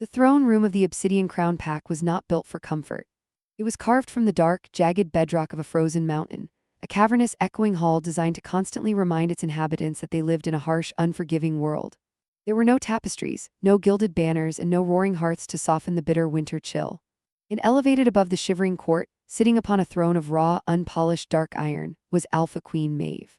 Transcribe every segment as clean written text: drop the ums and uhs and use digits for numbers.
The throne room of the Obsidian Crown pack was not built for comfort. It was carved from the dark, jagged bedrock of a frozen mountain, a cavernous, echoing hall designed to constantly remind its inhabitants that they lived in a harsh, unforgiving world. There were no tapestries, no gilded banners, and no roaring hearths to soften the bitter winter chill. And elevated above the shivering court, sitting upon a throne of raw, unpolished dark iron, was Alpha Queen Maeve.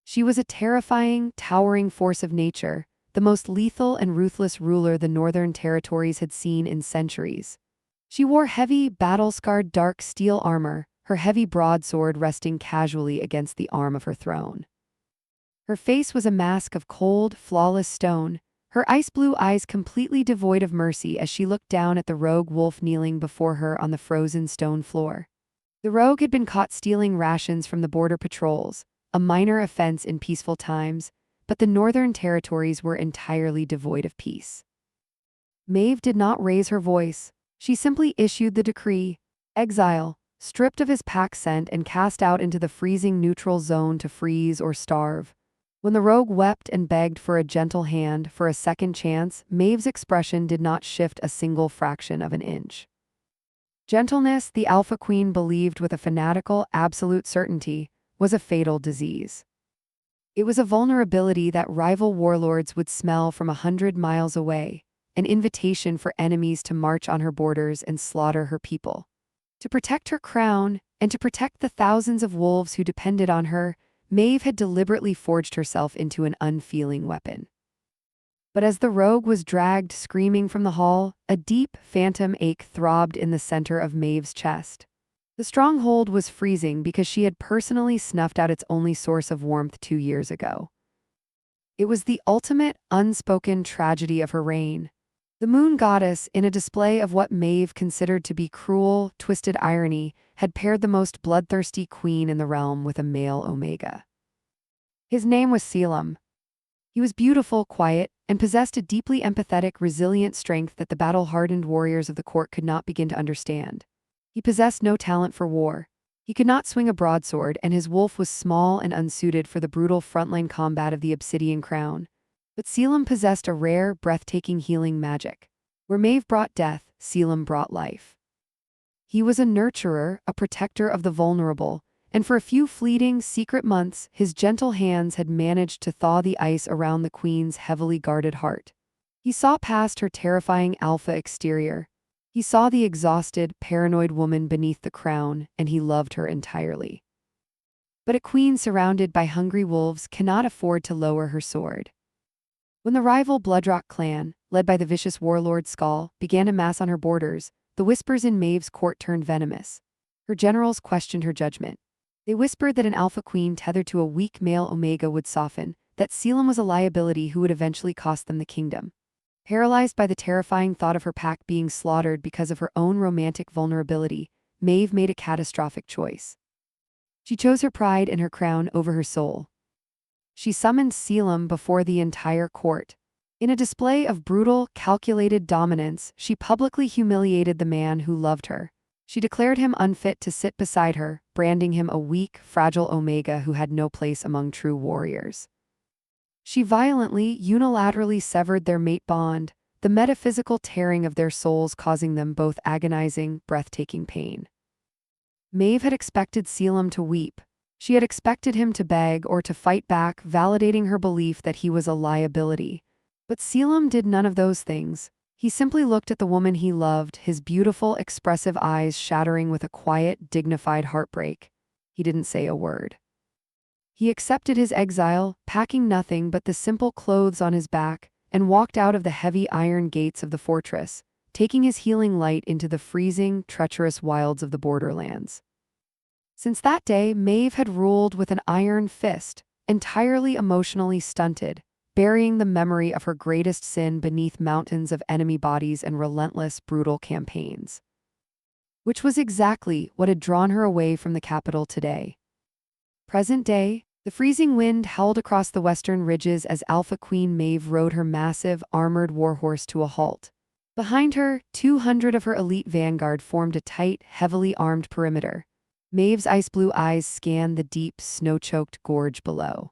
She was a terrifying, towering force of nature, the most lethal and ruthless ruler the Northern Territories had seen in centuries. She wore heavy, battle-scarred dark steel armor, her heavy broadsword resting casually against the arm of her throne. Her face was a mask of cold, flawless stone, her ice-blue eyes completely devoid of mercy as she looked down at the rogue wolf kneeling before her on the frozen stone floor. The rogue had been caught stealing rations from the border patrols, a minor offense in peaceful times, but the Northern Territories were entirely devoid of peace. Maeve did not raise her voice. She simply issued the decree: exile, stripped of his pack scent and cast out into the freezing neutral zone to freeze or starve. When the rogue wept and begged for a gentle hand, for a second chance, Maeve's expression did not shift a single fraction of an inch. Gentleness, the Alpha Queen believed with a fanatical, absolute certainty, was a fatal disease. It was a vulnerability that rival warlords would smell from 100 miles away, an invitation for enemies to march on her borders and slaughter her people. To protect her crown, and to protect the thousands of wolves who depended on her, Maeve had deliberately forged herself into an unfeeling weapon. But as the rogue was dragged screaming from the hall, a deep, phantom ache throbbed in the center of Maeve's chest. The stronghold was freezing because she had personally snuffed out its only source of warmth 2 years ago. It was the ultimate, unspoken tragedy of her reign. The moon goddess, in a display of what Maeve considered to be cruel, twisted irony, had paired the most bloodthirsty queen in the realm with a male Omega. His name was Caelum. He was beautiful, quiet, and possessed a deeply empathetic, resilient strength that the battle-hardened warriors of the court could not begin to understand. He possessed no talent for war. He could not swing a broadsword, and his wolf was small and unsuited for the brutal frontline combat of the Obsidian Crown. But Caelum possessed a rare, breathtaking healing magic. Where Maeve brought death, Caelum brought life. He was a nurturer, a protector of the vulnerable, and for a few fleeting, secret months, his gentle hands had managed to thaw the ice around the queen's heavily guarded heart. He saw past her terrifying alpha exterior. He saw the exhausted, paranoid woman beneath the crown, and he loved her entirely. But a queen surrounded by hungry wolves cannot afford to lower her sword. When the rival Bloodrock clan, led by the vicious warlord Skull, began to mass on her borders, the whispers in Maeve's court turned venomous. Her generals questioned her judgment. They whispered that an alpha queen tethered to a weak male Omega would soften, that Caelum was a liability who would eventually cost them the kingdom. Paralyzed by the terrifying thought of her pack being slaughtered because of her own romantic vulnerability, Maeve made a catastrophic choice. She chose her pride and her crown over her soul. She summoned Caelum before the entire court. In a display of brutal, calculated dominance, she publicly humiliated the man who loved her. She declared him unfit to sit beside her, branding him a weak, fragile Omega who had no place among true warriors. She violently, unilaterally severed their mate bond, the metaphysical tearing of their souls causing them both agonizing, breathtaking pain. Maeve had expected Caelum to weep. She had expected him to beg or to fight back, validating her belief that he was a liability. But Caelum did none of those things. He simply looked at the woman he loved, his beautiful, expressive eyes shattering with a quiet, dignified heartbreak. He didn't say a word. He accepted his exile, packing nothing but the simple clothes on his back, and walked out of the heavy iron gates of the fortress, taking his healing light into the freezing, treacherous wilds of the borderlands. Since that day, Maeve had ruled with an iron fist, entirely emotionally stunted, burying the memory of her greatest sin beneath mountains of enemy bodies and relentless, brutal campaigns. Which was exactly what had drawn her away from the capital today. Present day, the freezing wind howled across the western ridges as Alpha Queen Maeve rode her massive, armored warhorse to a halt. Behind her, 200 of her elite vanguard formed a tight, heavily armed perimeter. Maeve's ice-blue eyes scanned the deep, snow-choked gorge below.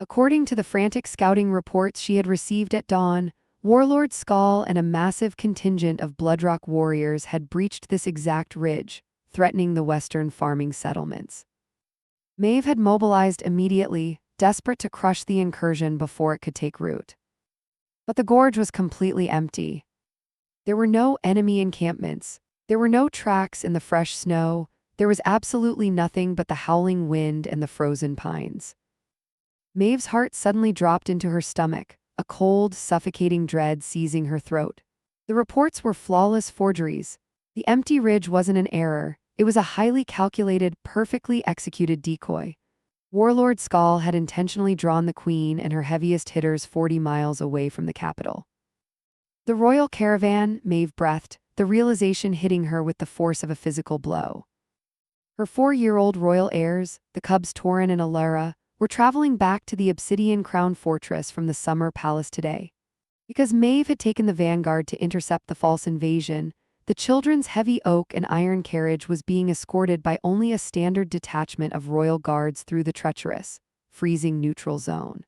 According to the frantic scouting reports she had received at dawn, Warlord Skull and a massive contingent of Bloodrock warriors had breached this exact ridge, threatening the western farming settlements. Maeve had mobilized immediately, desperate to crush the incursion before it could take root. But the gorge was completely empty. There were no enemy encampments. There were no tracks in the fresh snow. There was absolutely nothing but the howling wind and the frozen pines. Maeve's heart suddenly dropped into her stomach, a cold, suffocating dread seizing her throat. The reports were flawless forgeries. The empty ridge wasn't an error. It was a highly calculated, perfectly executed decoy. Warlord Skull had intentionally drawn the queen and her heaviest hitters 40 miles away from the capital. The royal caravan, Maeve breathed, the realization hitting her with the force of a physical blow. Her 4-year-old royal heirs, the cubs Torin and Alara, were traveling back to the Obsidian Crown fortress from the Summer Palace today. Because Maeve had taken the vanguard to intercept the false invasion, the children's heavy oak and iron carriage was being escorted by only a standard detachment of royal guards through the treacherous, freezing neutral zone.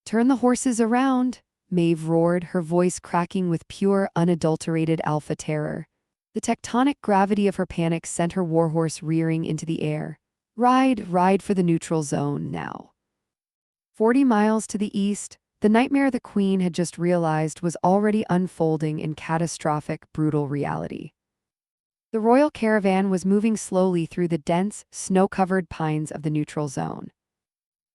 "Turn the horses around," Maeve roared, her voice cracking with pure, unadulterated alpha terror. The tectonic gravity of her panic sent her warhorse rearing into the air. Ride for the neutral zone now." 40 miles to the east, the nightmare the queen had just realized was already unfolding in catastrophic, brutal reality. The royal caravan was moving slowly through the dense, snow-covered pines of the neutral zone.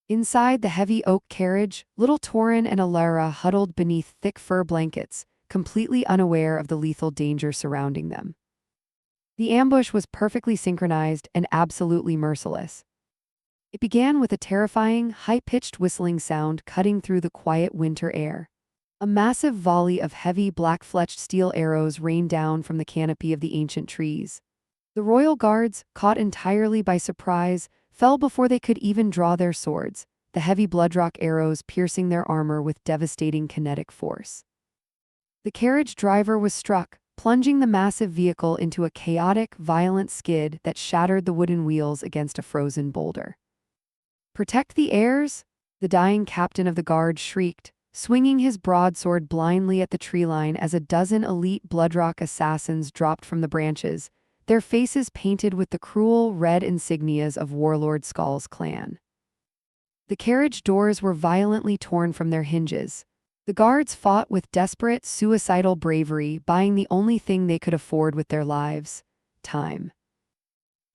Inside the heavy oak carriage, little Torin and Alara huddled beneath thick fur blankets, completely unaware of the lethal danger surrounding them. The ambush was perfectly synchronized and absolutely merciless. It began with a terrifying, high-pitched whistling sound cutting through the quiet winter air. A massive volley of heavy black-fletched steel arrows rained down from the canopy of the ancient trees. The royal guards, caught entirely by surprise, fell before they could even draw their swords, the heavy bloodrock arrows piercing their armor with devastating kinetic force. The carriage driver was struck, plunging the massive vehicle into a chaotic, violent skid that shattered the wooden wheels against a frozen boulder. "Protect the heirs?" the dying captain of the guard shrieked, swinging his broadsword blindly at the tree line as a dozen elite bloodrock assassins dropped from the branches, their faces painted with the cruel red insignias of Warlord Skull's clan. The carriage doors were violently torn from their hinges. The guards fought with desperate, suicidal bravery, buying the only thing they could afford with their lives: time.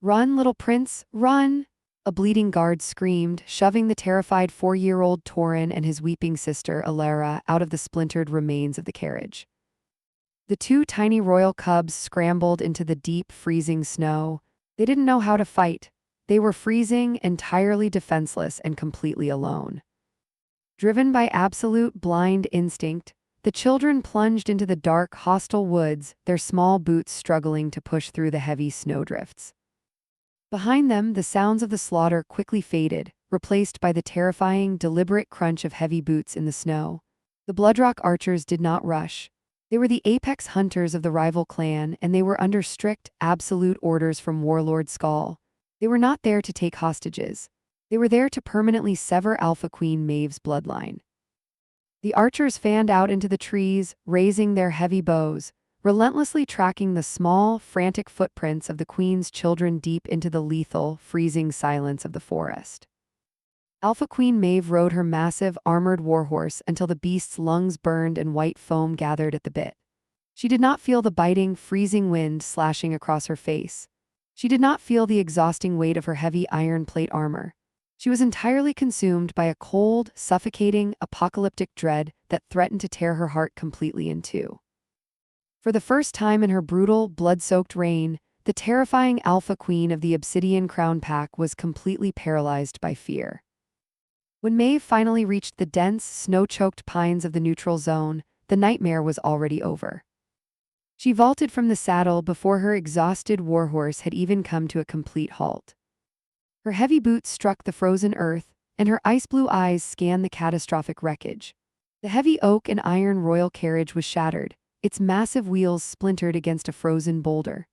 "Run, little prince, run!" a bleeding guard screamed, shoving the terrified 4-year-old Torin and his weeping sister, Alara, out of the splintered remains of the carriage. The 2 tiny royal cubs scrambled into the deep, freezing snow. They didn't know how to fight. They were freezing, entirely defenseless, and completely alone. Driven by absolute blind instinct, the children plunged into the dark, hostile woods, their small boots struggling to push through the heavy snowdrifts. Behind them, the sounds of the slaughter quickly faded, replaced by the terrifying, deliberate crunch of heavy boots in the snow. The Bloodrock archers did not rush. They were the apex hunters of the rival clan, and they were under strict, absolute orders from Warlord Skull. They were not there to take hostages. They were there to permanently sever Alpha Queen Maeve's bloodline. The archers fanned out into the trees, raising their heavy bows, relentlessly tracking the small, frantic footprints of the queen's children deep into the lethal, freezing silence of the forest. Alpha Queen Maeve rode her massive, armored warhorse until the beast's lungs burned and white foam gathered at the bit. She did not feel the biting, freezing wind slashing across her face. She did not feel the exhausting weight of her heavy iron plate armor. She was entirely consumed by a cold, suffocating, apocalyptic dread that threatened to tear her heart completely in two. For the first time in her brutal, blood-soaked reign, the terrifying Alpha Queen of the Obsidian Crown pack was completely paralyzed by fear. When Maeve finally reached the dense, snow-choked pines of the neutral zone, the nightmare was already over. She vaulted from the saddle before her exhausted warhorse had even come to a complete halt. Her heavy boots struck the frozen earth, and her ice-blue eyes scanned the catastrophic wreckage. The heavy oak and iron royal carriage was shattered, its massive wheels splintered against a frozen boulder.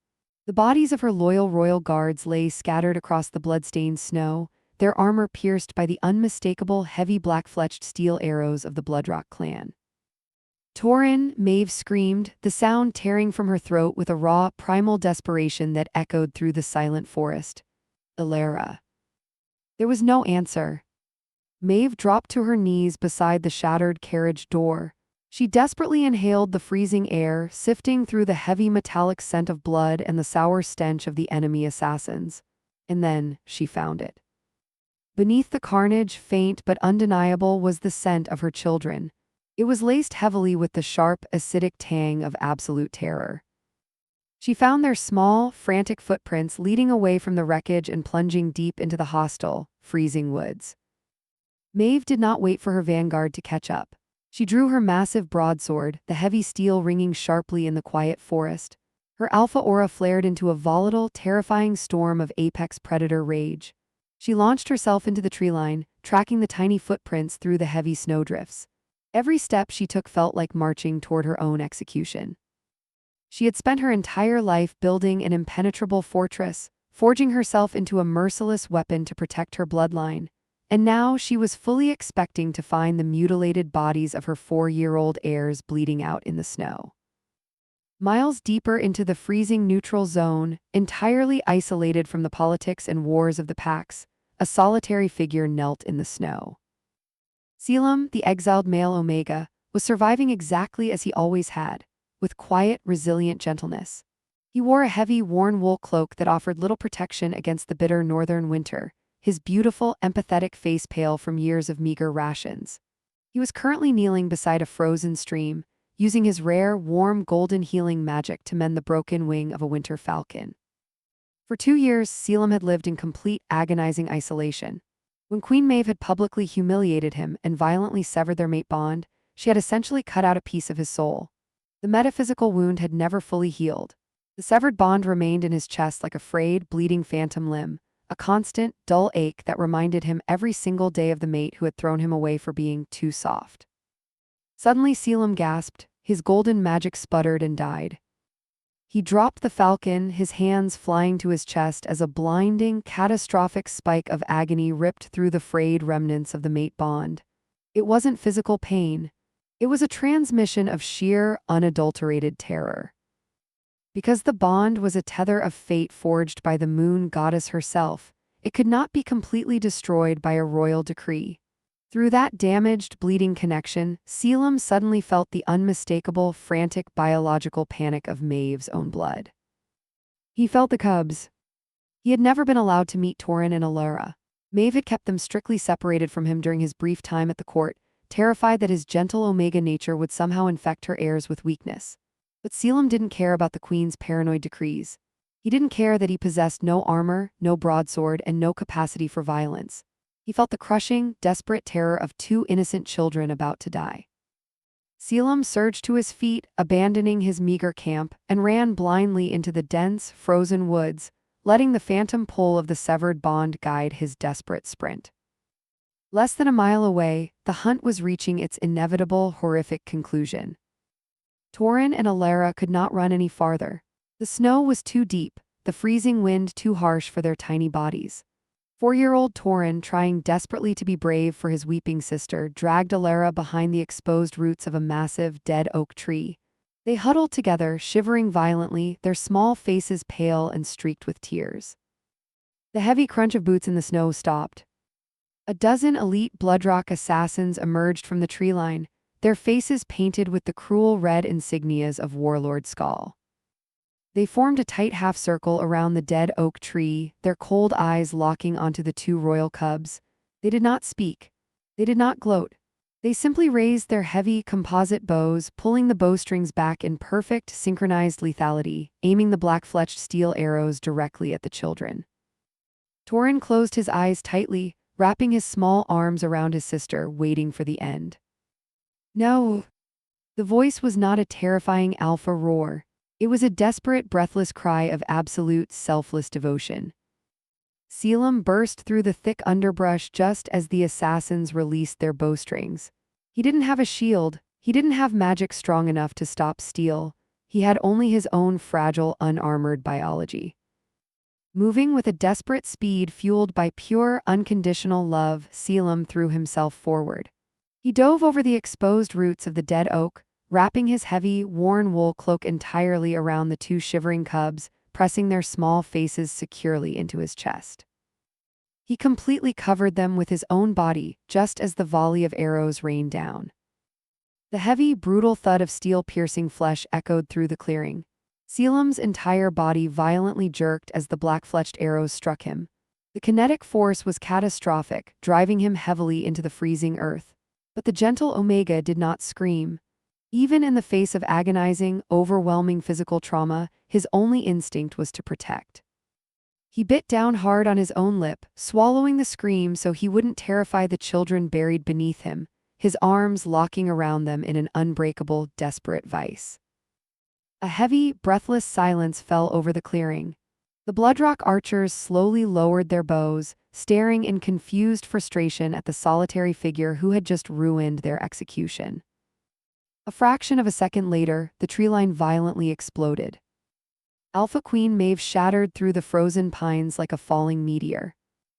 The bodies of her loyal royal guards lay scattered across the blood-stained snow, their armor pierced by the unmistakable heavy black-fletched steel arrows of the Bloodrock clan. Torin, Maeve screamed, the sound tearing from her throat with a raw, primal desperation that echoed through the silent forest. Ilera. There was no answer. Maeve dropped to her knees beside the shattered carriage door. She desperately inhaled the freezing air, sifting through the heavy metallic scent of blood and the sour stench of the enemy assassins. And then she found it. Beneath the carnage, faint but undeniable, was the scent of her children. It was laced heavily with the sharp, acidic tang of absolute terror. She found their small, frantic footprints leading away from the wreckage and plunging deep into the hostile, freezing woods. Maeve did not wait for her vanguard to catch up. She drew her massive broadsword, the heavy steel ringing sharply in the quiet forest. Her alpha aura flared into a volatile, terrifying storm of apex predator rage. She launched herself into the tree line, tracking the tiny footprints through the heavy snowdrifts. Every step she took felt like marching toward her own execution. She had spent her entire life building an impenetrable fortress, forging herself into a merciless weapon to protect her bloodline. And now she was fully expecting to find the mutilated bodies of her 4-year-old heirs bleeding out in the snow. Miles deeper into the freezing neutral zone, entirely isolated from the politics and wars of the packs, a solitary figure knelt in the snow. Caelum, the exiled male Omega, was surviving exactly as he always had, with quiet, resilient gentleness. He wore a heavy, worn wool cloak that offered little protection against the bitter northern winter, his beautiful, empathetic face pale from years of meager rations. He was currently kneeling beside a frozen stream, using his rare, warm, golden healing magic to mend the broken wing of a winter falcon. For 2 years, Caelum had lived in complete, agonizing isolation. When Queen Maeve had publicly humiliated him and violently severed their mate bond, she had essentially cut out a piece of his soul. The metaphysical wound had never fully healed. The severed bond remained in his chest like a frayed, bleeding phantom limb, a constant, dull ache that reminded him every single day of the mate who had thrown him away for being too soft. Suddenly Caelum gasped, his golden magic sputtered and died. He dropped the falcon, his hands flying to his chest as a blinding, catastrophic spike of agony ripped through the frayed remnants of the mate bond. It wasn't physical pain. It was a transmission of sheer, unadulterated terror. Because the bond was a tether of fate forged by the moon goddess herself, it could not be completely destroyed by a royal decree. Through that damaged, bleeding connection, Caelum suddenly felt the unmistakable, frantic biological panic of Maeve's own blood. He felt the cubs. He had never been allowed to meet Torin and Ilera. Maeve had kept them strictly separated from him during his brief time at the court, terrified that his gentle Omega nature would somehow infect her heirs with weakness. But Caelum didn't care about the Queen's paranoid decrees. He didn't care that he possessed no armor, no broadsword, and no capacity for violence. He felt the crushing, desperate terror of 2 innocent children about to die. Caelum surged to his feet, abandoning his meager camp, and ran blindly into the dense, frozen woods, letting the phantom pull of the severed bond guide his desperate sprint. Less than a mile away, the hunt was reaching its inevitable, horrific conclusion. Torin and Ilera could not run any farther. The snow was too deep, the freezing wind too harsh for their tiny bodies. 4-year-old Torin, trying desperately to be brave for his weeping sister, dragged Ilera behind the exposed roots of a massive, dead oak tree. They huddled together, shivering violently, their small faces pale and streaked with tears. The heavy crunch of boots in the snow stopped. A dozen elite Bloodrock assassins emerged from the tree line, their faces painted with the cruel red insignias of Warlord skull. They formed a tight half-circle around the dead oak tree, their cold eyes locking onto the 2 royal cubs. They did not speak. They did not gloat. They simply raised their heavy composite bows, pulling the bowstrings back in perfect, synchronized lethality, aiming the black-fletched steel arrows directly at the children. Torin closed his eyes tightly, wrapping his small arms around his sister, waiting for the end. No. The voice was not a terrifying alpha roar. It was a desperate, breathless cry of absolute, selfless devotion. Caelum burst through the thick underbrush just as the assassins released their bowstrings. He didn't have a shield. He didn't have magic strong enough to stop steel. He had only his own fragile, unarmored biology. Moving with a desperate speed fueled by pure, unconditional love, Caelum threw himself forward. He dove over the exposed roots of the dead oak, wrapping his heavy, worn wool cloak entirely around the two shivering cubs, pressing their small faces securely into his chest. He completely covered them with his own body, just as the volley of arrows rained down. The heavy, brutal thud of steel-piercing flesh echoed through the clearing. Caelum's entire body violently jerked as the black-fletched arrows struck him. The kinetic force was catastrophic, driving him heavily into the freezing earth. But the gentle Omega did not scream. Even in the face of agonizing, overwhelming physical trauma, his only instinct was to protect. He bit down hard on his own lip, swallowing the scream so he wouldn't terrify the children buried beneath him, his arms locking around them in an unbreakable, desperate vice. A heavy, breathless silence fell over the clearing. The Bloodrock archers slowly lowered their bows, staring in confused frustration at the solitary figure who had just ruined their execution. A fraction of a second later, the treeline violently exploded. Alpha Queen Maeve shattered through the frozen pines like a falling meteor.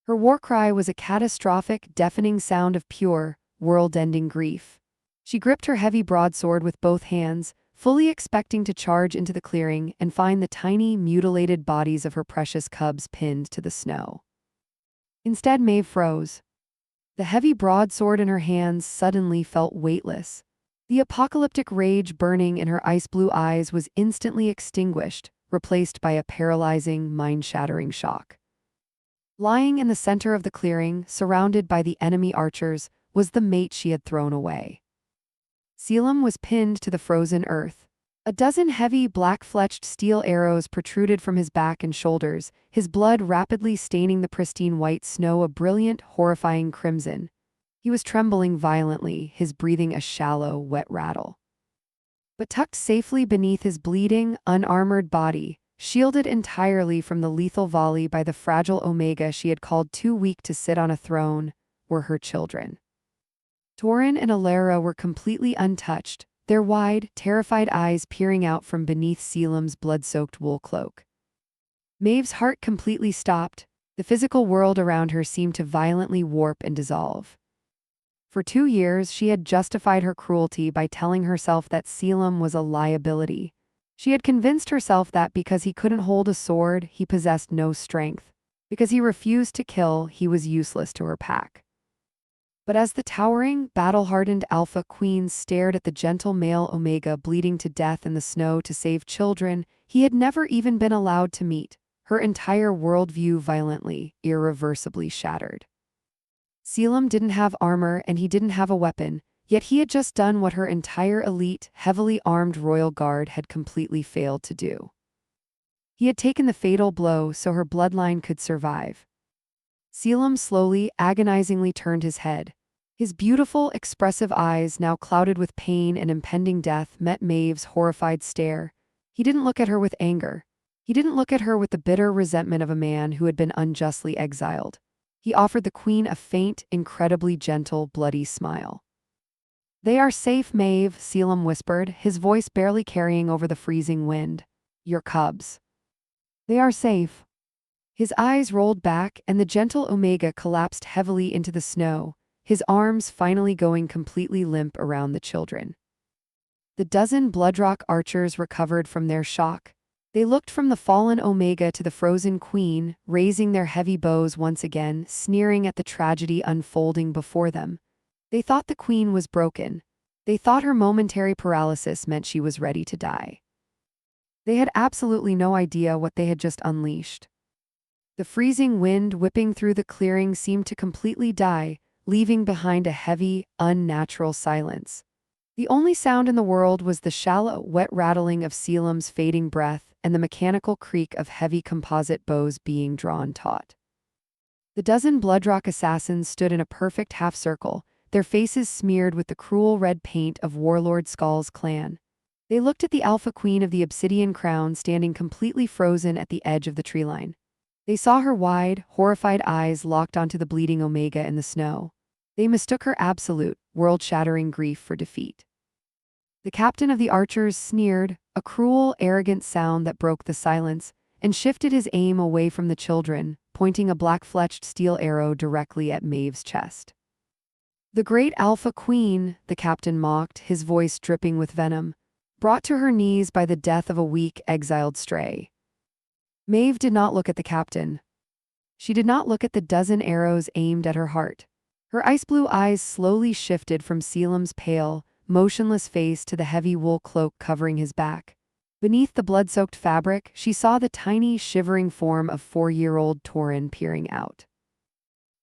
Her war cry was a catastrophic, deafening sound of pure, world-ending grief. She gripped her heavy broadsword with both hands, fully expecting to charge into the clearing and find the tiny, mutilated bodies of her precious cubs pinned to the snow. Instead, Maeve froze. The heavy broadsword in her hands suddenly felt weightless. The apocalyptic rage burning in her ice-blue eyes was instantly extinguished, replaced by a paralyzing, mind-shattering shock. Lying in the center of the clearing, surrounded by the enemy archers, was the mate she had thrown away. Caelum was pinned to the frozen earth. A dozen heavy, black-fletched steel arrows protruded from his back and shoulders, his blood rapidly staining the pristine white snow a brilliant, horrifying crimson. He was trembling violently, his breathing a shallow, wet rattle. But tucked safely beneath his bleeding, unarmored body, shielded entirely from the lethal volley by the fragile Omega she had called too weak to sit on a throne, were her children. Torin and Alara were completely untouched, their wide, terrified eyes peering out from beneath Caelum's blood-soaked wool cloak. Maeve's heart completely stopped. The physical world around her seemed to violently warp and dissolve. For 2 years, she had justified her cruelty by telling herself that Caelum was a liability. She had convinced herself that because he couldn't hold a sword, he possessed no strength. Because he refused to kill, he was useless to her pack. But as the towering, battle-hardened Alpha Queen stared at the gentle male Omega bleeding to death in the snow to save children he had never even been allowed to meet, her entire worldview violently, irreversibly shattered. Caelum didn't have armor and he didn't have a weapon, yet he had just done what her entire elite, heavily armed royal guard had completely failed to do. He had taken the fatal blow so her bloodline could survive. Caelum slowly, agonizingly turned his head. His beautiful, expressive eyes, now clouded with pain and impending death, met Maeve's horrified stare. He didn't look at her with anger. He didn't look at her with the bitter resentment of a man who had been unjustly exiled. He offered the queen a faint, incredibly gentle, bloody smile. "They are safe, Maeve," Caelum whispered, his voice barely carrying over the freezing wind. "Your cubs. They are safe." His eyes rolled back, and the gentle Omega collapsed heavily into the snow, his arms finally going completely limp around the children. The dozen Bloodrock archers recovered from their shock. They looked from the fallen Omega to the frozen queen, raising their heavy bows once again, sneering at the tragedy unfolding before them. They thought the queen was broken. They thought her momentary paralysis meant she was ready to die. They had absolutely no idea what they had just unleashed. The freezing wind whipping through the clearing seemed to completely die, leaving behind a heavy, unnatural silence. The only sound in the world was the shallow, wet rattling of Caelum's fading breath and the mechanical creak of heavy composite bows being drawn taut. The dozen Bloodrock assassins stood in a perfect half-circle, their faces smeared with the cruel red paint of Warlord Skull's clan. They looked at the Alpha Queen of the Obsidian Crown standing completely frozen at the edge of the treeline. They saw her wide, horrified eyes locked onto the bleeding Omega in the snow. They mistook her absolute, world-shattering grief for defeat. The captain of the archers sneered, a cruel, arrogant sound that broke the silence, and shifted his aim away from the children, pointing a black-fletched steel arrow directly at Maeve's chest. The great Alpha Queen, the captain mocked, his voice dripping with venom, brought to her knees by the death of a weak, exiled stray. Maeve did not look at the captain. She did not look at the dozen arrows aimed at her heart. Her ice-blue eyes slowly shifted from Caelum's pale, motionless face to the heavy wool cloak covering his back. Beneath the blood-soaked fabric, she saw the tiny, shivering form of 4-year-old Torin peering out.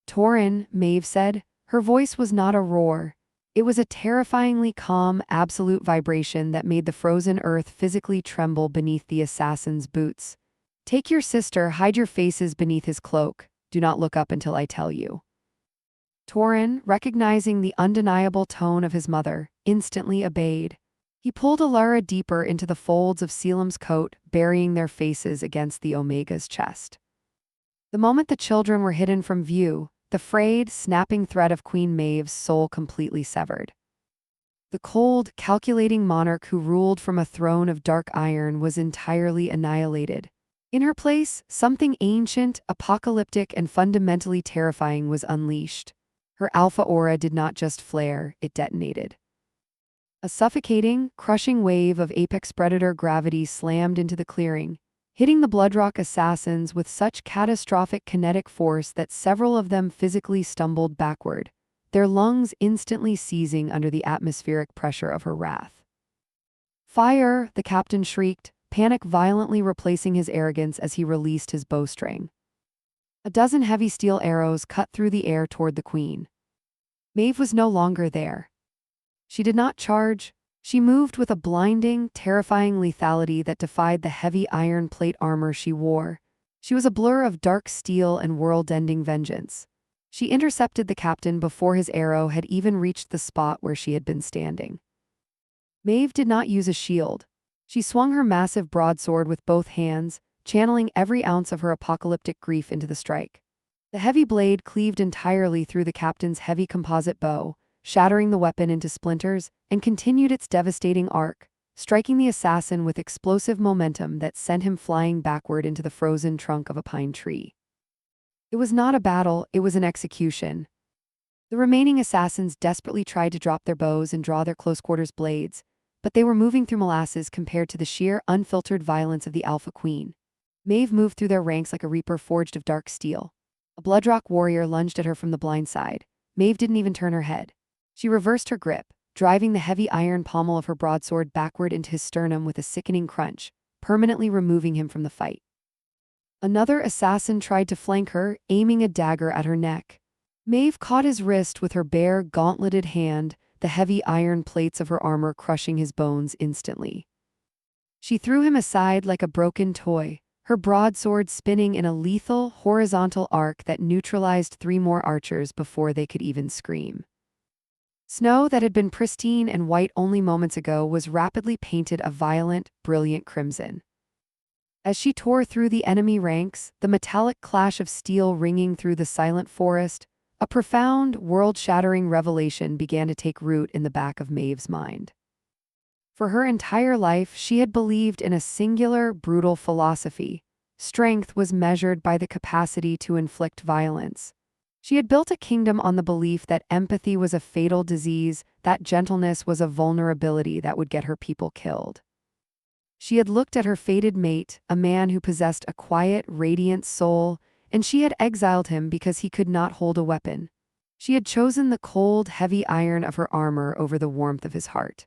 Torin, Maeve said. Her voice was not a roar. It was a terrifyingly calm, absolute vibration that made the frozen earth physically tremble beneath the assassin's boots. Take your sister, hide your faces beneath his cloak. Do not look up until I tell you. Torin, recognizing the undeniable tone of his mother, instantly obeyed. He pulled Alara deeper into the folds of Caelum's coat, burying their faces against the Omega's chest. The moment the children were hidden from view, the frayed, snapping thread of Queen Maeve's soul completely severed. The cold, calculating monarch who ruled from a throne of dark iron was entirely annihilated. In her place, something ancient, apocalyptic, and fundamentally terrifying was unleashed. Her alpha aura did not just flare, it detonated. A suffocating, crushing wave of apex predator gravity slammed into the clearing, hitting the Bloodrock assassins with such catastrophic kinetic force that several of them physically stumbled backward, their lungs instantly seizing under the atmospheric pressure of her wrath. "Fire!" the captain shrieked, panic violently replacing his arrogance as he released his bowstring. A dozen heavy steel arrows cut through the air toward the queen. Maeve was no longer there. She did not charge. She moved with a blinding, terrifying lethality that defied the heavy iron plate armor she wore. She was a blur of dark steel and world-ending vengeance. She intercepted the captain before his arrow had even reached the spot where she had been standing. Maeve did not use a shield. She swung her massive broadsword with both hands, channeling every ounce of her apocalyptic grief into the strike. The heavy blade cleaved entirely through the captain's heavy composite bow, shattering the weapon into splinters, and continued its devastating arc, striking the assassin with explosive momentum that sent him flying backward into the frozen trunk of a pine tree. It was not a battle, it was an execution. The remaining assassins desperately tried to drop their bows and draw their close-quarters blades, but they were moving through molasses compared to the sheer, unfiltered violence of the Alpha Queen. Maeve moved through their ranks like a reaper forged of dark steel. A Bloodrock warrior lunged at her from the blind side. Maeve didn't even turn her head. She reversed her grip, driving the heavy iron pommel of her broadsword backward into his sternum with a sickening crunch, permanently removing him from the fight. Another assassin tried to flank her, aiming a dagger at her neck. Maeve caught his wrist with her bare, gauntleted hand, the heavy iron plates of her armor crushing his bones instantly. She threw him aside like a broken toy, her broadsword spinning in a lethal, horizontal arc that neutralized 3 more archers before they could even scream. Snow that had been pristine and white only moments ago was rapidly painted a violent, brilliant crimson. As she tore through the enemy ranks, the metallic clash of steel ringing through the silent forest, a profound, world-shattering revelation began to take root in the back of Maeve's mind. For her entire life, she had believed in a singular, brutal philosophy. Strength was measured by the capacity to inflict violence. She had built a kingdom on the belief that empathy was a fatal disease, that gentleness was a vulnerability that would get her people killed. She had looked at her fated mate, a man who possessed a quiet, radiant soul, and she had exiled him because he could not hold a weapon. She had chosen the cold, heavy iron of her armor over the warmth of his heart.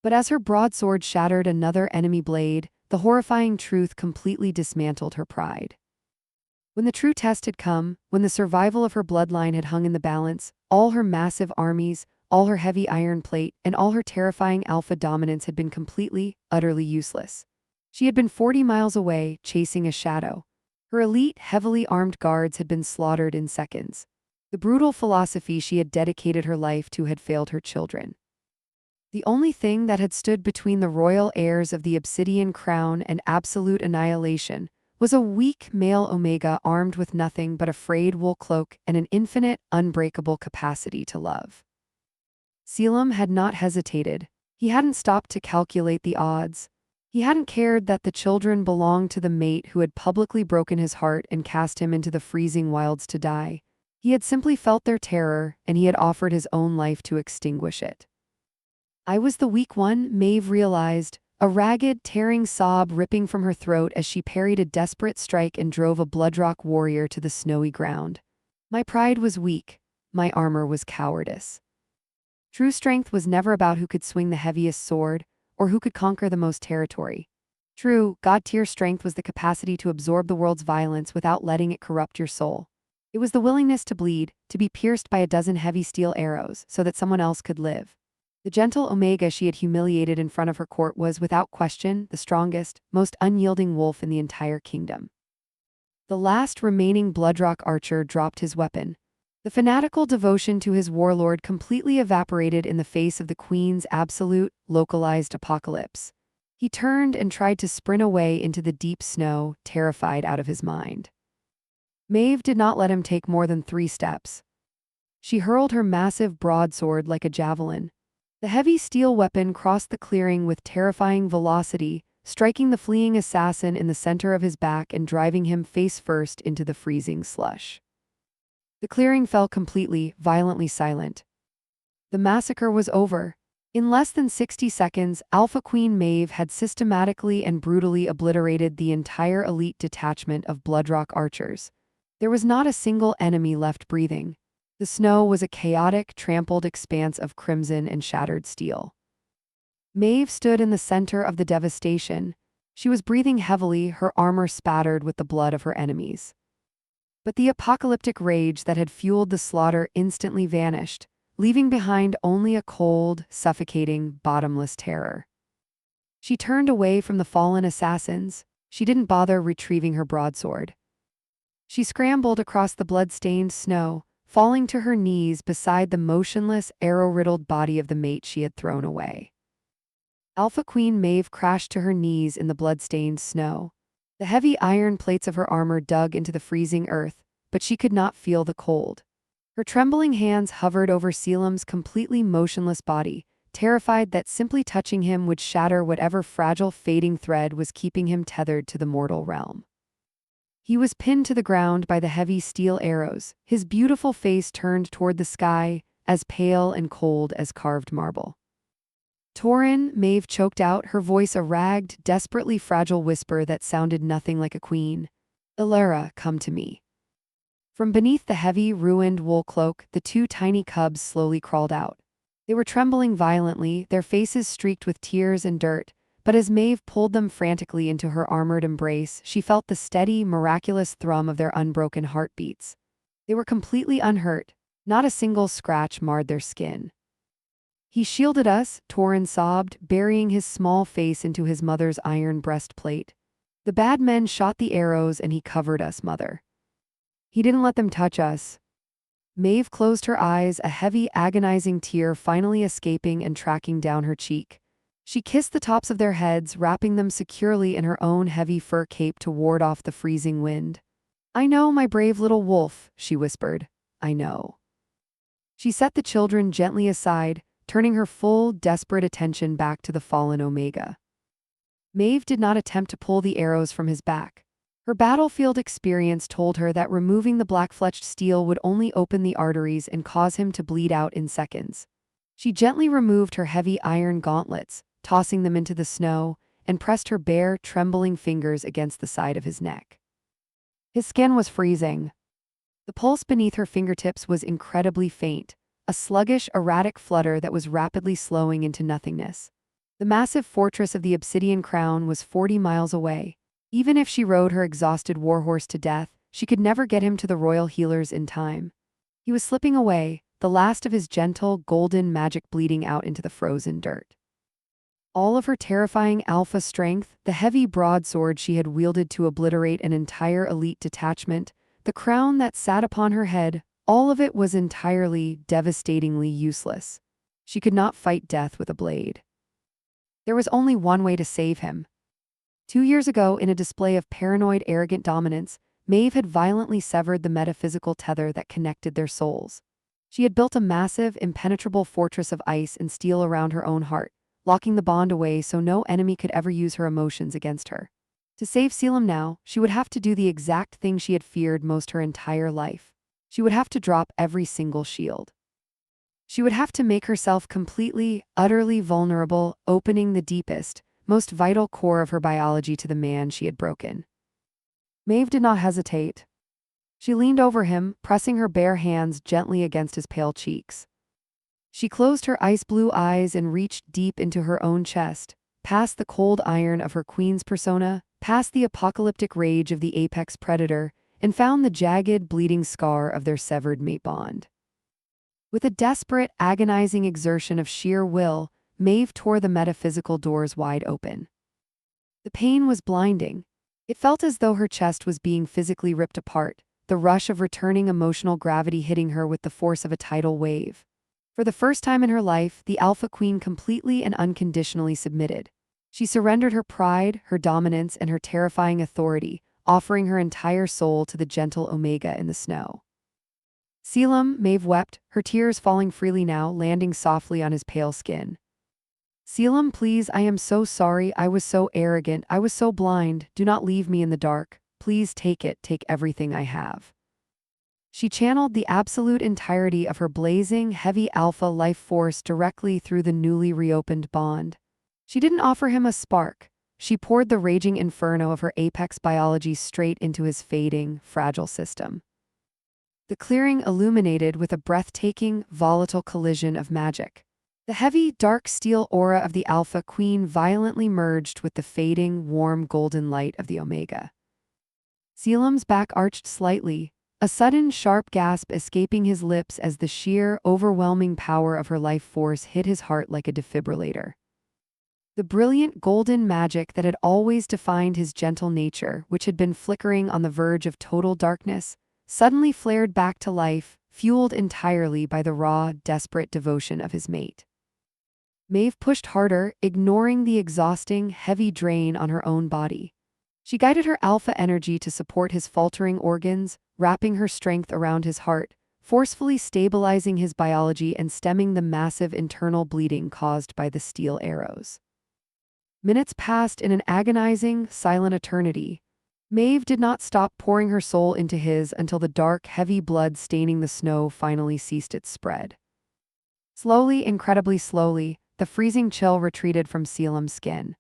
But as her broadsword shattered another enemy blade, the horrifying truth completely dismantled her pride. When the true test had come, when the survival of her bloodline had hung in the balance, all her massive armies, all her heavy iron plate, and all her terrifying alpha dominance had been completely, utterly useless. She had been 40 miles away, chasing a shadow. Her elite, heavily armed guards had been slaughtered in seconds. The brutal philosophy she had dedicated her life to had failed her children. The only thing that had stood between the royal heirs of the Obsidian Crown and absolute annihilation was a weak male Omega armed with nothing but a frayed wool cloak and an infinite, unbreakable capacity to love. Caelum had not hesitated. He hadn't stopped to calculate the odds. He hadn't cared that the children belonged to the mate who had publicly broken his heart and cast him into the freezing wilds to die. He had simply felt their terror, and he had offered his own life to extinguish it. I was the weak one, Maeve realized, a ragged, tearing sob ripping from her throat as she parried a desperate strike and drove a bloodrock warrior to the snowy ground. My pride was weak. My armor was cowardice. True strength was never about who could swing the heaviest sword, or who could conquer the most territory. True, god-tier strength was the capacity to absorb the world's violence without letting it corrupt your soul. It was the willingness to bleed, to be pierced by a dozen heavy steel arrows, so that someone else could live. The gentle Omega she had humiliated in front of her court was, without question, the strongest, most unyielding wolf in the entire kingdom. The last remaining bloodrock archer dropped his weapon. The fanatical devotion to his warlord completely evaporated in the face of the Queen's absolute, localized apocalypse. He turned and tried to sprint away into the deep snow, terrified out of his mind. Maeve did not let him take more than 3 steps. She hurled her massive broadsword like a javelin. The heavy steel weapon crossed the clearing with terrifying velocity, striking the fleeing assassin in the center of his back and driving him face first into the freezing slush. The clearing fell completely, violently silent. The massacre was over. In less than 60 seconds, Alpha Queen Maeve had systematically and brutally obliterated the entire elite detachment of bloodrock archers. There was not a single enemy left breathing. The snow was a chaotic, trampled expanse of crimson and shattered steel. Maeve stood in the center of the devastation. She was breathing heavily, her armor spattered with the blood of her enemies. But the apocalyptic rage that had fueled the slaughter instantly vanished, leaving behind only a cold, suffocating, bottomless terror. She turned away from the fallen assassins. She didn't bother retrieving her broadsword. She scrambled across the blood-stained snow, falling to her knees beside the motionless, arrow-riddled body of the mate she had thrown away. Alpha Queen Maeve crashed to her knees in the blood-stained snow. The heavy iron plates of her armor dug into the freezing earth, but she could not feel the cold. Her trembling hands hovered over Caelum's completely motionless body, terrified that simply touching him would shatter whatever fragile fading thread was keeping him tethered to the mortal realm. He was pinned to the ground by the heavy steel arrows, his beautiful face turned toward the sky, as pale and cold as carved marble. Tauren, Maeve choked out, her voice a ragged, desperately fragile whisper that sounded nothing like a queen. Illyra, come to me. From beneath the heavy, ruined wool cloak, the 2 tiny cubs slowly crawled out. They were trembling violently, their faces streaked with tears and dirt, but as Maeve pulled them frantically into her armored embrace, she felt the steady, miraculous thrum of their unbroken heartbeats. They were completely unhurt. Not a single scratch marred their skin. He shielded us, Tauren sobbed, burying his small face into his mother's iron breastplate. The bad men shot the arrows and he covered us, Mother. He didn't let them touch us. Maeve closed her eyes, a heavy, agonizing tear finally escaping and tracking down her cheek. She kissed the tops of their heads, wrapping them securely in her own heavy fur cape to ward off the freezing wind. I know, my brave little wolf, she whispered. I know. She set the children gently aside, turning her full, desperate attention back to the fallen Omega. Maeve did not attempt to pull the arrows from his back. Her battlefield experience told her that removing the black-fletched steel would only open the arteries and cause him to bleed out in seconds. She gently removed her heavy iron gauntlets, tossing them into the snow, and pressed her bare, trembling fingers against the side of his neck. His skin was freezing. The pulse beneath her fingertips was incredibly faint, a sluggish, erratic flutter that was rapidly slowing into nothingness. The massive fortress of the Obsidian Crown was 40 miles away. Even if she rode her exhausted warhorse to death, she could never get him to the royal healers in time. He was slipping away, the last of his gentle, golden magic bleeding out into the frozen dirt. All of her terrifying alpha strength, the heavy broadsword she had wielded to obliterate an entire elite detachment, the crown that sat upon her head, all of it was entirely, devastatingly useless. She could not fight death with a blade. There was only one way to save him. 2 years ago, in a display of paranoid, arrogant dominance, Maeve had violently severed the metaphysical tether that connected their souls. She had built a massive, impenetrable fortress of ice and steel around her own heart, locking the bond away so no enemy could ever use her emotions against her. To save Caelum now, she would have to do the exact thing she had feared most her entire life. She would have to drop every single shield. She would have to make herself completely, utterly vulnerable, opening the deepest, most vital core of her biology to the man she had broken. Maeve did not hesitate. She leaned over him, pressing her bare hands gently against his pale cheeks. She closed her ice-blue eyes and reached deep into her own chest, past the cold iron of her queen's persona, past the apocalyptic rage of the apex predator, and found the jagged, bleeding scar of their severed mate bond. With a desperate, agonizing exertion of sheer will, Maeve tore the metaphysical doors wide open. The pain was blinding. It felt as though her chest was being physically ripped apart, the rush of returning emotional gravity hitting her with the force of a tidal wave. For the first time in her life, the Alpha Queen completely and unconditionally submitted. She surrendered her pride, her dominance, and her terrifying authority, offering her entire soul to the gentle Omega in the snow. Caelum, Maeve wept, her tears falling freely now, landing softly on his pale skin. Caelum, please, I am so sorry, I was so arrogant, I was so blind, do not leave me in the dark, please take it, take everything I have. She channeled the absolute entirety of her blazing, heavy alpha life force directly through the newly reopened bond. She didn't offer him a spark. She poured the raging inferno of her apex biology straight into his fading, fragile system. The clearing illuminated with a breathtaking, volatile collision of magic. The heavy, dark steel aura of the Alpha Queen violently merged with the fading, warm golden light of the Omega. Caelum's back arched slightly, a sudden sharp gasp escaping his lips as the sheer, overwhelming power of her life force hit his heart like a defibrillator. The brilliant golden magic that had always defined his gentle nature, which had been flickering on the verge of total darkness, suddenly flared back to life, fueled entirely by the raw, desperate devotion of his mate. Maeve pushed harder, ignoring the exhausting, heavy drain on her own body. She guided her alpha energy to support his faltering organs, wrapping her strength around his heart, forcefully stabilizing his biology and stemming the massive internal bleeding caused by the steel arrows. Minutes passed in an agonizing, silent eternity. Maeve did not stop pouring her soul into his until the dark, heavy blood staining the snow finally ceased its spread. Slowly, incredibly slowly, the freezing chill retreated from Caelum's skin.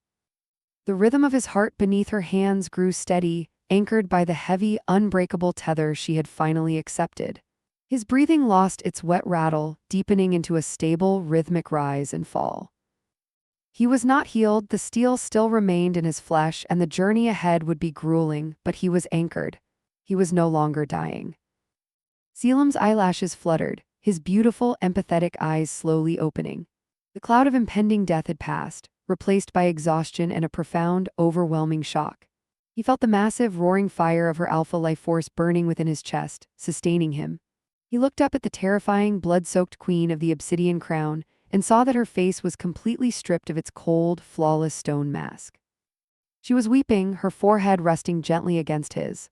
The rhythm of his heart beneath her hands grew steady, anchored by the heavy, unbreakable tether she had finally accepted. His breathing lost its wet rattle, deepening into a stable, rhythmic rise and fall. He was not healed, the steel still remained in his flesh, and the journey ahead would be grueling, but he was anchored. He was no longer dying. Caelum's eyelashes fluttered, his beautiful, empathetic eyes slowly opening. The cloud of impending death had passed, replaced by exhaustion and a profound, overwhelming shock. He felt the massive, roaring fire of her alpha life force burning within his chest, sustaining him. He looked up at the terrifying, blood-soaked queen of the Obsidian Crown, and saw that her face was completely stripped of its cold, flawless stone mask. She was weeping, her forehead resting gently against his.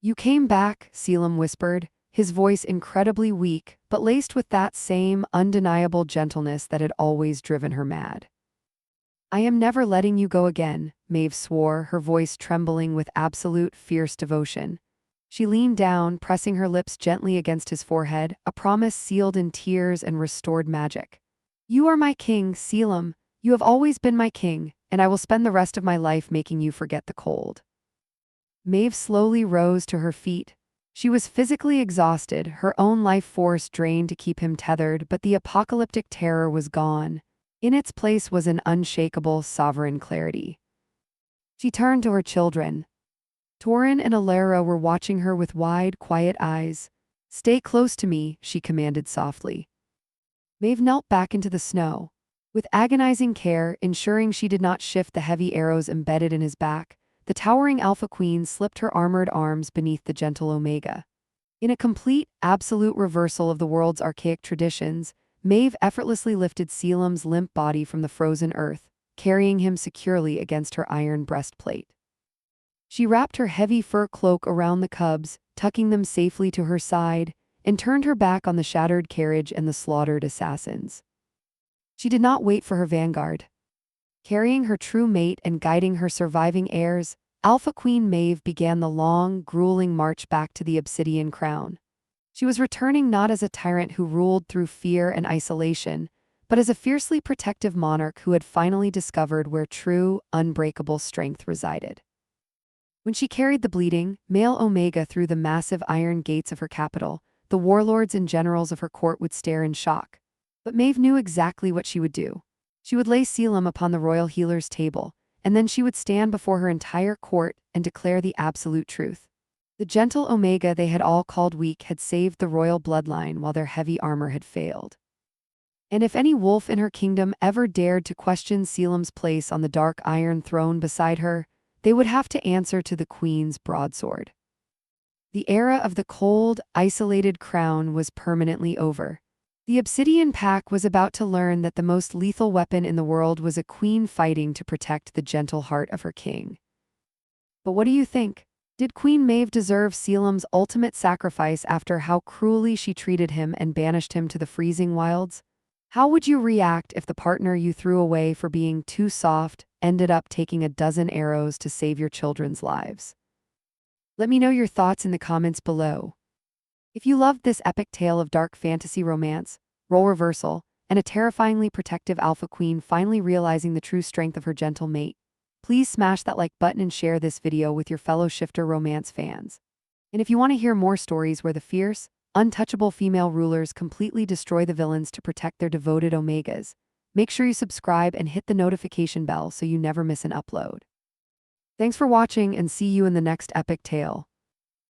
"You came back," Caelum whispered, his voice incredibly weak, but laced with that same undeniable gentleness that had always driven her mad. "I am never letting you go again," Maeve swore, her voice trembling with absolute, fierce devotion. She leaned down, pressing her lips gently against his forehead, a promise sealed in tears and restored magic. "You are my king, Caelum. You have always been my king, and I will spend the rest of my life making you forget the cold." Maeve slowly rose to her feet. She was physically exhausted, her own life force drained to keep him tethered, but the apocalyptic terror was gone. In its place was an unshakable, sovereign clarity. She turned to her children. Torin and Alara were watching her with wide, quiet eyes. "Stay close to me," she commanded softly. Maeve knelt back into the snow. With agonizing care, ensuring she did not shift the heavy arrows embedded in his back, the towering Alpha Queen slipped her armored arms beneath the gentle Omega. In a complete, absolute reversal of the world's archaic traditions, Maeve effortlessly lifted Caelum's limp body from the frozen earth, carrying him securely against her iron breastplate. She wrapped her heavy fur cloak around the cubs, tucking them safely to her side, and turned her back on the shattered carriage and the slaughtered assassins. She did not wait for her vanguard. Carrying her true mate and guiding her surviving heirs, Alpha Queen Maeve began the long, grueling march back to the Obsidian Crown. She was returning not as a tyrant who ruled through fear and isolation, but as a fiercely protective monarch who had finally discovered where true, unbreakable strength resided. When she carried the bleeding, male Omega through the massive iron gates of her capital, the warlords and generals of her court would stare in shock. But Maeve knew exactly what she would do. She would lay Caelum upon the royal healer's table, and then she would stand before her entire court and declare the absolute truth. The gentle Omega they had all called weak had saved the royal bloodline while their heavy armor had failed. And if any wolf in her kingdom ever dared to question Caelum's place on the dark iron throne beside her, they would have to answer to the queen's broadsword. The era of the cold, isolated crown was permanently over. The Obsidian Pack was about to learn that the most lethal weapon in the world was a queen fighting to protect the gentle heart of her king. But what do you think? Did Queen Maeve deserve Caelum's ultimate sacrifice after how cruelly she treated him and banished him to the freezing wilds? How would you react if the partner you threw away for being too soft ended up taking a dozen arrows to save your children's lives? Let me know your thoughts in the comments below. If you loved this epic tale of dark fantasy romance, role reversal, and a terrifyingly protective alpha queen finally realizing the true strength of her gentle mate, please smash that like button and share this video with your fellow shifter romance fans. And if you want to hear more stories where the fierce, untouchable female rulers completely destroy the villains to protect their devoted Omegas, make sure you subscribe and hit the notification bell so you never miss an upload. Thanks for watching and see you in the next epic tale.